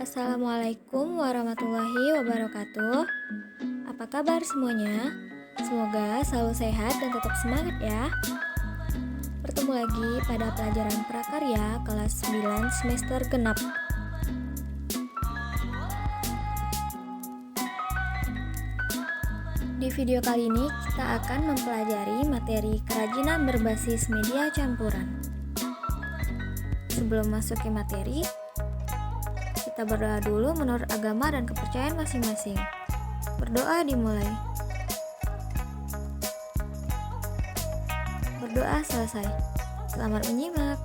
Assalamualaikum warahmatullahi wabarakatuh. Apa kabar semuanya? Semoga selalu sehat dan tetap semangat ya. Bertemu lagi pada pelajaran prakarya kelas 9 semester genap. Di video kali ini kita akan mempelajari materi kerajinan berbasis media campuran. Sebelum masuk ke materi, kita berdoa dulu menurut agama dan kepercayaan masing-masing. Berdoa dimulai. Berdoa selesai. Selamat menyimak.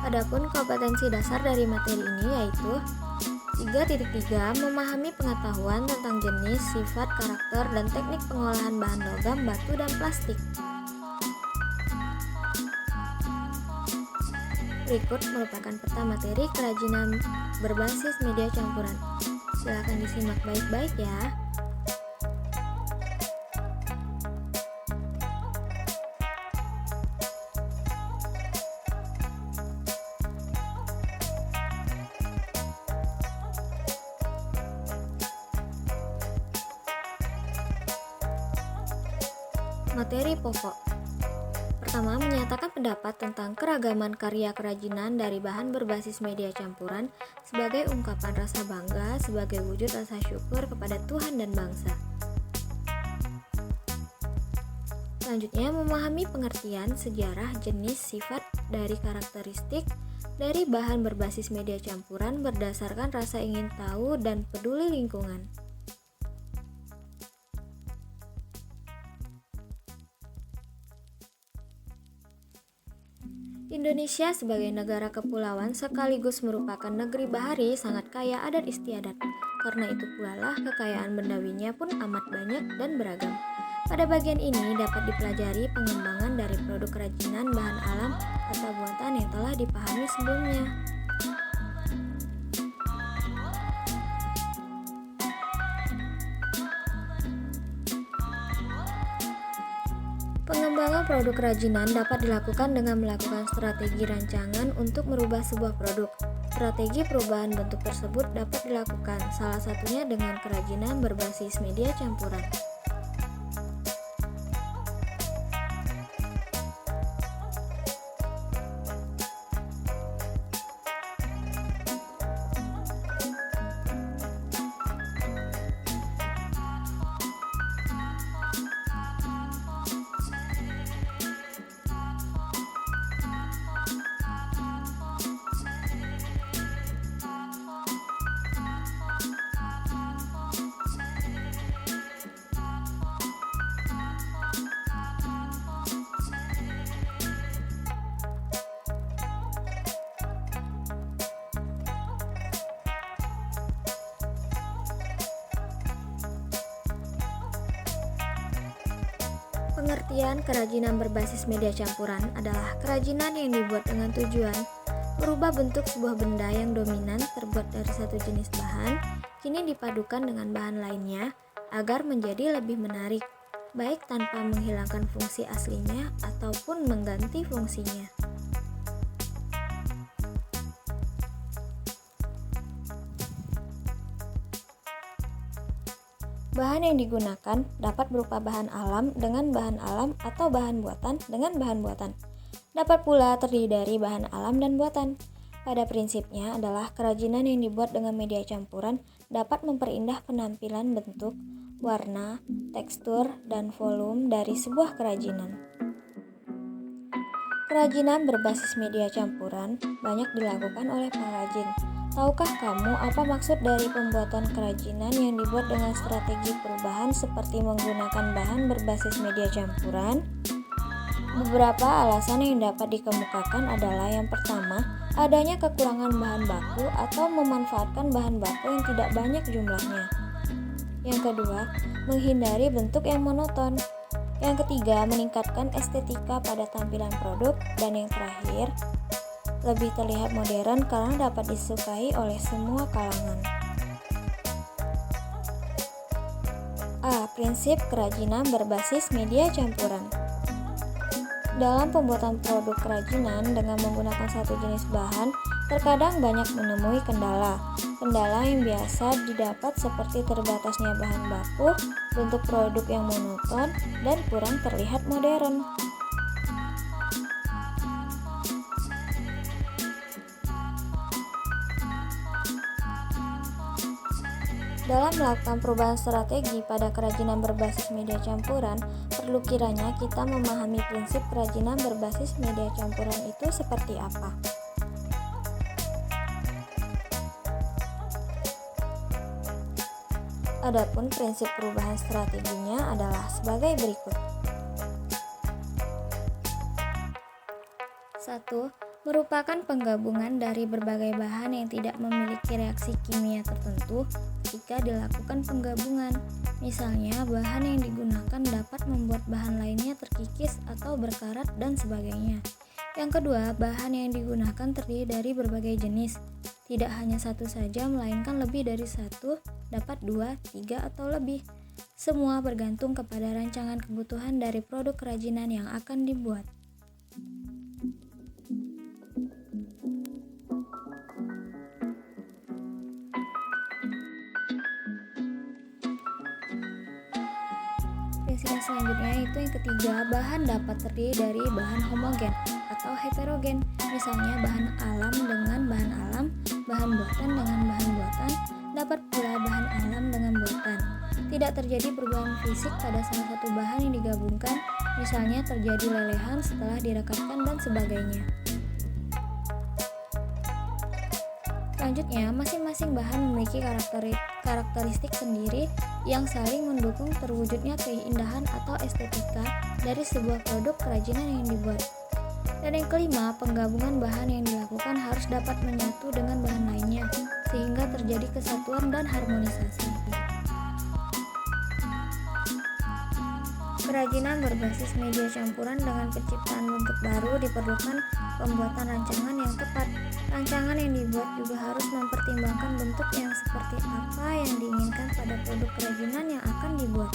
Adapun kompetensi dasar dari materi ini yaitu 3.3 memahami pengetahuan tentang jenis, sifat, karakter, dan teknik pengolahan bahan logam, batu, dan plastik. Berikut merupakan peta materi kerajinan berbasis media campuran. Silakan disimak baik-baik ya. Materi pokok. Pertama, menyatakan pendapat tentang keragaman karya kerajinan dari bahan berbasis media campuran sebagai ungkapan rasa bangga sebagai wujud rasa syukur kepada Tuhan dan bangsa. Selanjutnya, memahami pengertian sejarah, jenis, sifat, dari karakteristik dari bahan berbasis media campuran berdasarkan rasa ingin tahu dan peduli lingkungan. Indonesia sebagai negara kepulauan sekaligus merupakan negeri bahari sangat kaya adat istiadat. Karena itu pula lah kekayaan bendawinya pun amat banyak dan beragam. Pada bagian ini dapat dipelajari pengembangan dari produk kerajinan bahan alam atau buatan yang telah dipahami sebelumnya. Pengembangan produk kerajinan dapat dilakukan dengan melakukan strategi rancangan untuk merubah sebuah produk. Strategi perubahan bentuk tersebut dapat dilakukan salah satunya dengan kerajinan berbasis media campuran. Pengertian kerajinan berbasis media campuran adalah kerajinan yang dibuat dengan tujuan merubah bentuk sebuah benda yang dominan terbuat dari satu jenis bahan, kini dipadukan dengan bahan lainnya agar menjadi lebih menarik, baik tanpa menghilangkan fungsi aslinya ataupun mengganti fungsinya. Bahan yang digunakan dapat berupa bahan alam dengan bahan alam atau bahan buatan dengan bahan buatan. Dapat pula terdiri dari bahan alam dan buatan. Pada prinsipnya adalah kerajinan yang dibuat dengan media campuran dapat memperindah penampilan bentuk, warna, tekstur, dan volume dari sebuah kerajinan. Kerajinan berbasis media campuran banyak dilakukan oleh pengrajin. Tahukah kamu apa maksud dari pembuatan kerajinan yang dibuat dengan strategi perubahan seperti menggunakan bahan berbasis media campuran? Beberapa alasan yang dapat dikemukakan adalah yang pertama, adanya kekurangan bahan baku atau memanfaatkan bahan baku yang tidak banyak jumlahnya. Yang kedua, menghindari bentuk yang monoton. Yang ketiga, meningkatkan estetika pada tampilan produk. Dan yang terakhir, lebih terlihat modern karena dapat disukai oleh semua kalangan. A. Prinsip kerajinan berbasis media campuran. Dalam pembuatan produk kerajinan dengan menggunakan satu jenis bahan, terkadang banyak menemui kendala. Kendala yang biasa didapat seperti terbatasnya bahan baku, bentuk produk yang monoton, dan kurang terlihat modern. Dalam melakukan perubahan strategi pada kerajinan berbasis media campuran, perlu kiranya kita memahami prinsip kerajinan berbasis media campuran itu seperti apa. Adapun prinsip perubahan strateginya adalah sebagai berikut. 1. Merupakan penggabungan dari berbagai bahan yang tidak memiliki reaksi kimia tertentu jika dilakukan penggabungan. Misalnya, bahan yang digunakan dapat membuat bahan lainnya terkikis atau berkarat dan sebagainya. Yang kedua, bahan yang digunakan terdiri dari berbagai jenis. Tidak hanya satu saja, melainkan lebih dari satu, dapat 2, 3, atau lebih. Semua bergantung kepada rancangan kebutuhan dari produk kerajinan yang akan dibuat. Prinsip selanjutnya itu yang ketiga, bahan dapat terdiri dari bahan homogen atau heterogen, misalnya bahan alam dengan bahan alam, bahan buatan dengan bahan buatan, dapat pula bahan alam dengan buatan. Tidak terjadi perubahan fisik pada salah satu bahan yang digabungkan, misalnya terjadi lelehan setelah direkatkan dan sebagainya. Selanjutnya, masing-masing bahan memiliki karakteristik sendiri yang saling mendukung terwujudnya keindahan atau estetika dari sebuah produk kerajinan yang dibuat. Dan yang kelima, penggabungan bahan yang dilakukan harus dapat menyatu dengan bahan lainnya, sehingga terjadi kesatuan dan harmonisasi. Kerajinan berbasis media campuran dengan penciptaan bentuk baru diperlukan pembuatan rancangan yang tepat. Rancangan yang dibuat juga harus mempertimbangkan bentuk yang seperti apa yang diinginkan pada produk kerajinan yang akan dibuat.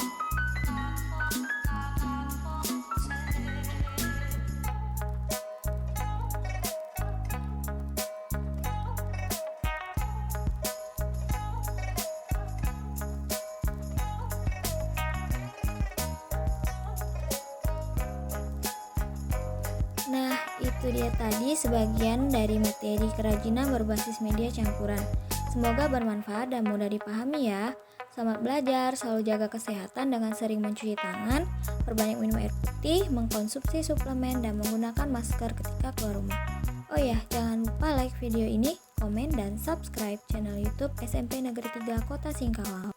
Nah, itu dia tadi sebagian dari materi kerajinan berbasis media campuran. Semoga bermanfaat dan mudah dipahami ya. Selamat belajar, selalu jaga kesehatan dengan sering mencuci tangan, perbanyak minum air putih, mengkonsumsi suplemen, dan menggunakan masker ketika keluar rumah. Oh ya, jangan lupa like video ini, komen, dan subscribe channel YouTube SMP Negeri 3 Kota Singkawang.